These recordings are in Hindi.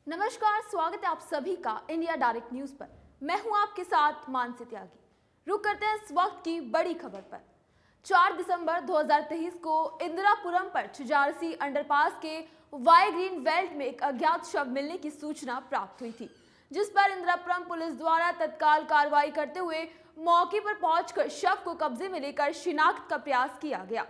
नमस्कार, स्वागत है आप सभी का इंडिया डायरेक्ट न्यूज पर। मैं हूं आपके साथ मानसी त्यागी। रुक करते हैं इस वक्त की बड़ी खबर पर। 4 दिसंबर 2023 को इंदिरापुरम पर छिजारसी अंडरपास के वाई ग्रीन वेल्ट में एक अज्ञात शव मिलने की सूचना प्राप्त हुई थी, जिस पर इंदिरापुरम पुलिस द्वारा तत्काल कार्रवाई करते हुए मौके पर पहुंचकर शव को कब्जे में लेकर शिनाख्त का प्रयास किया गया।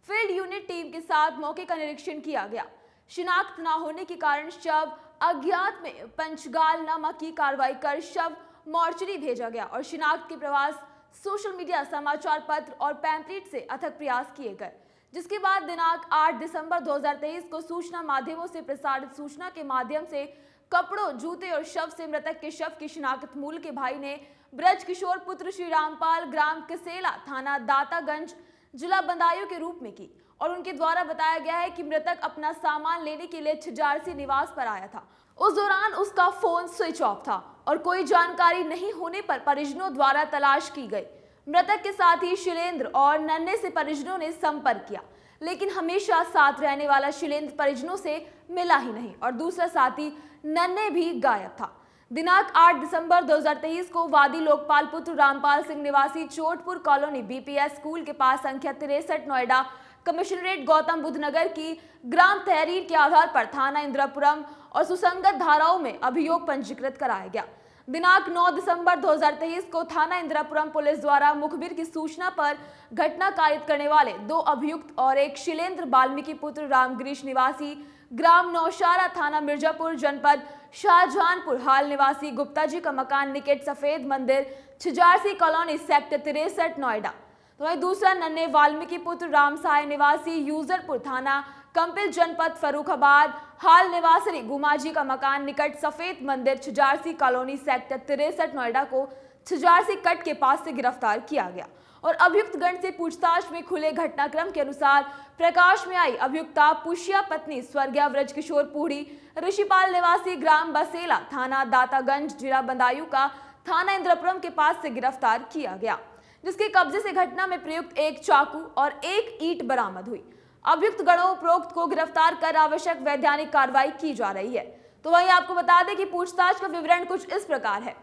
फील्ड यूनिट टीम के साथ मौके का निरीक्षण किया गया। शिनाख्त न होने के कारण शव अज्ञात में पंचगाल नामक की कार्रवाई कर शव मॉर्चरी भेजा गया और शिनाख्त के प्रयास सोशल मीडिया, समाचार पत्र और पैम्पलेट से अथक प्रयास किए गए, जिसके बाद दिनांक 8 दिसंबर 2023 को सूचना माध्यमों से प्रसारित सूचना के माध्यम से कपड़ों, जूते और शव से मृतक के शव की शिनाख्त मूल के भाई ने ब्रज किशोर पुत्र श्री रामपाल, ग्राम कसेला, थाना दातागंज, जिला बदायूं के रूप में की और उनके द्वारा बताया गया है कि मृतक अपना सामान लेने के लिए छिजारसी निवास पर आया था। उस दौरान उसका फोन स्विच ऑफ था और कोई जानकारी नहीं होने पर परिजनों द्वारा तलाश की गई। मृतक के साथी शिलेंद्र और नन्हे से परिजनों ने संपर्क किया, लेकिन हमेशा साथ रहने वाला शिलेंद्र परिजनों से मिला ही नहीं और दूसरा साथी नन्हे भी गायब था। दिनांक 8 दिसंबर 2023 को वादी लोकपाल पुत्र रामपाल सिंह निवासी चोटपुर कॉलोनी बीपीएस स्कूल के पास संख्या 63 नोएडा कमिश्नरेट गौतम बुद्ध नगर की ग्राम तहरीर के आधार पर थाना इंदिरापुरम और सुसंगत धाराओं में अभियोग पंजीकृत कराया गया। दिनांक 9 दिसंबर 2023 को थाना इंदिरापुरम पुलिस द्वारा मुखबिर की सूचना पर घटना कारित करने वाले 2 अभियुक्त और एक शिलेंद्र वाल्मीकि पुत्र रामगिरीश निवासी ग्राम नौशारा, थाना मिर्जापुर, जनपद शाहजहानपुर, हाल निवासी गुप्ता जी का मकान निकट सफेद मंदिर, छिजारसी कॉलोनी, सेक्टर 63 नोएडा। तो वहीं दूसरा नन्हे वाल्मीकि पुत्र राम सहाय निवासी यूजरपुर, थाना कंपिल, जनपद फर्रुखाबाद, हाल निवासी गुमाजी का मकान निकट सफेद मंदिर, छिजारसी कॉलोनी, सेक्टर 63 नोएडा को छिजारसी कट के पास से गिरफ्तार किया गया और अभियुक्तगण से पूछताछ में खुले घटनाक्रम के अनुसार प्रकाश में आई अभियुक्ता पुष्या पत्नी स्वर्गीय ब्रज किशोर पूड़ी, ऋषिपाल निवासी ग्राम बसेला, थाना दातागंज, जिला बदायूं का थाना इंदिरापुरम के पास से गिरफ्तार किया गया, जिसके कब्जे से घटना में प्रयुक्त एक चाकू और एक ईंट बरामद हुई। अभियुक्त गणों उपरोक्त को गिरफ्तार कर आवश्यक वैधानिक कार्रवाई की जा रही है। तो वहीं आपको बता दें कि पूछताछ का विवरण कुछ इस प्रकार है।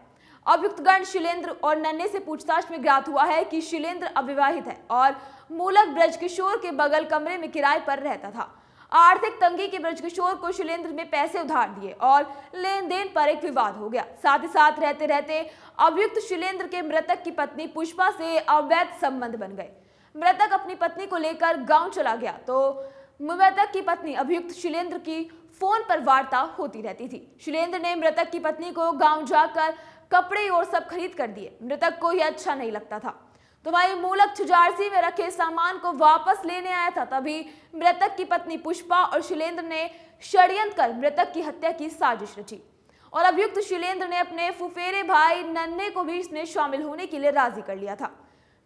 अभियुक्त गण शिलेंद्र और नन्हे से पूछताछ में ज्ञात हुआ है कि शिलेंद्र अविवाहित है और मूलक ब्रज किशोर के बगल कमरे में किराए पर रहता था। आर्थिक तंगी के ब्रज किशोर को शिलेंद्र ने पैसे उधार दिए और लेन देन पर एक विवाद हो गया। साथ ही साथ रहते रहते अभियुक्त शिलेंद्र के मृतक की पत्नी पुष्पा से अवैध संबंध बन गए। मृतक अपनी पत्नी को लेकर गांव चला गया तो मृतक की पत्नी अभियुक्त शिलेंद्र की फोन पर वार्ता होती रहती थी। शिलेंद्र ने मृतक की पत्नी को गांव जाकर कपड़े और सब खरीद कर दिए। मृतक को यह अच्छा नहीं लगता था, तो वहीं मूलक छिजारसी में रखे सामान को वापस लेने आया था। तभी मृतक की पत्नी पुष्पा और शिलेंद्र ने षड्यंत्र कर मृतक की हत्या की साजिश रची और अभियुक्त शिलेंद्र ने अपने फुफेरे भाई नन्हे को भी इसमें शामिल होने के लिए राजी कर लिया था।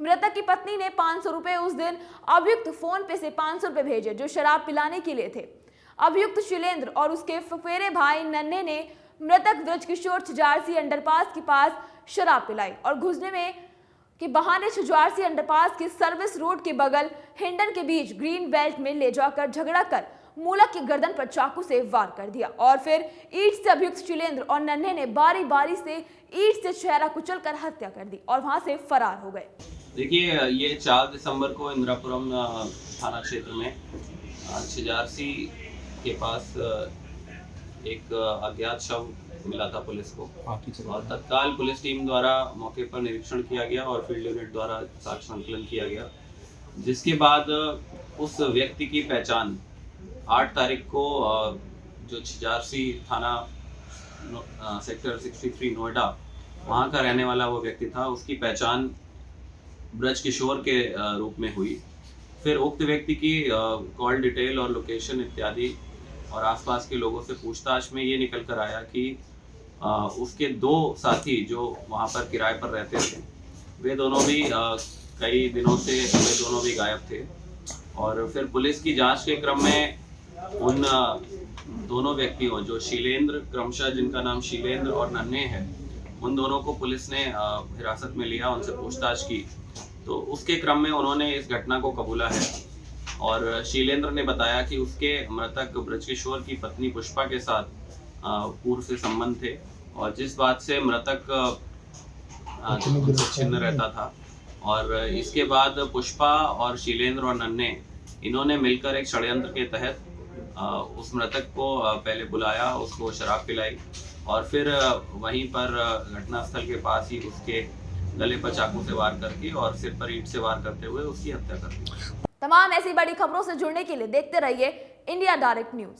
मृतक की पत्नी ने 500 रुपए उस दिन अभियुक्त फोन पे से 500 रुपए भेजे, जो शराब पिलाने के लिए थे। अभियुक्त शिलेंद्र और उसके फुफेरे भाई नन्हे ने मृतक ब्रज किशोर छिजारसी अंडरपास के पास शराब पिलाई और घुसने में के बहाने छिजारसी अंडरपास के सर्विस रोड के बगल हिंडन के बीच ग्रीन बेल्ट में ले जाकर झगड़ा कर मूलक की गर्दन पर चाकू से वार कर दिया और फिर ईंट से अभियुक्त शिलेंद्र और नन्हे ने बारी बारी से ईंट से चेहरा कुचल कर हत्या कर दी और वहां से फरार हो गए। देखिए, ये 4 दिसंबर को इंदिरापुरम थाना क्षेत्र में छिजारसी के पास एक अज्ञात शव मिला था पुलिस को और तत्काल पुलिस टीम द्वारा मौके पर निरीक्षण किया गया और फील्ड यूनिट द्वारा साक्ष्य संकलन किया गया, जिसके बाद उस व्यक्ति की पहचान 8 तारीख को जो छिजारसी थाना सेक्टर 63 नोएडा वहाँ का रहने वाला वो व्यक्ति था, उसकी पहचान ब्रज किशोर के रूप में हुई। फिर उक्त व्यक्ति की कॉल डिटेल और लोकेशन इत्यादि और आसपास के लोगों से पूछताछ में ये निकल कर आया कि उसके 2 साथी जो वहाँ पर किराए पर रहते थे, वे दोनों भी कई दिनों से वे दोनों भी गायब थे और फिर पुलिस की जांच के क्रम में उन दोनों व्यक्तियों जो शिलेंद्र, क्रमशः जिनका नाम शिलेंद्र और नन्हे है, उन दोनों को पुलिस ने हिरासत में लिया, उनसे पूछताछ की तो उसके क्रम में उन्होंने इस घटना को कबूला है और शीलेंद्र ने बताया कि उसके मृतक ब्रजकिशोर की पत्नी पुष्पा के साथ पूर्व से संबंध थे और जिस बात से मृतक उनसे छिन्न रहता था। और इसके बाद पुष्पा और शीलेंद्र और नन्हे इन्होंने मिलकर एक षड्यंत्र के तहत उस मृतक को पहले बुलाया, उसको शराब पिलाई और फिर वहीं पर घटनास्थल के पास ही उसके गले पर चाकू से वार करके और सिर पर ईंट से वार करते हुए उसकी हत्या कर दी। तमाम ऐसी बड़ी खबरों से जुड़ने के लिए देखते रहिए इंडिया डायरेक्ट न्यूज।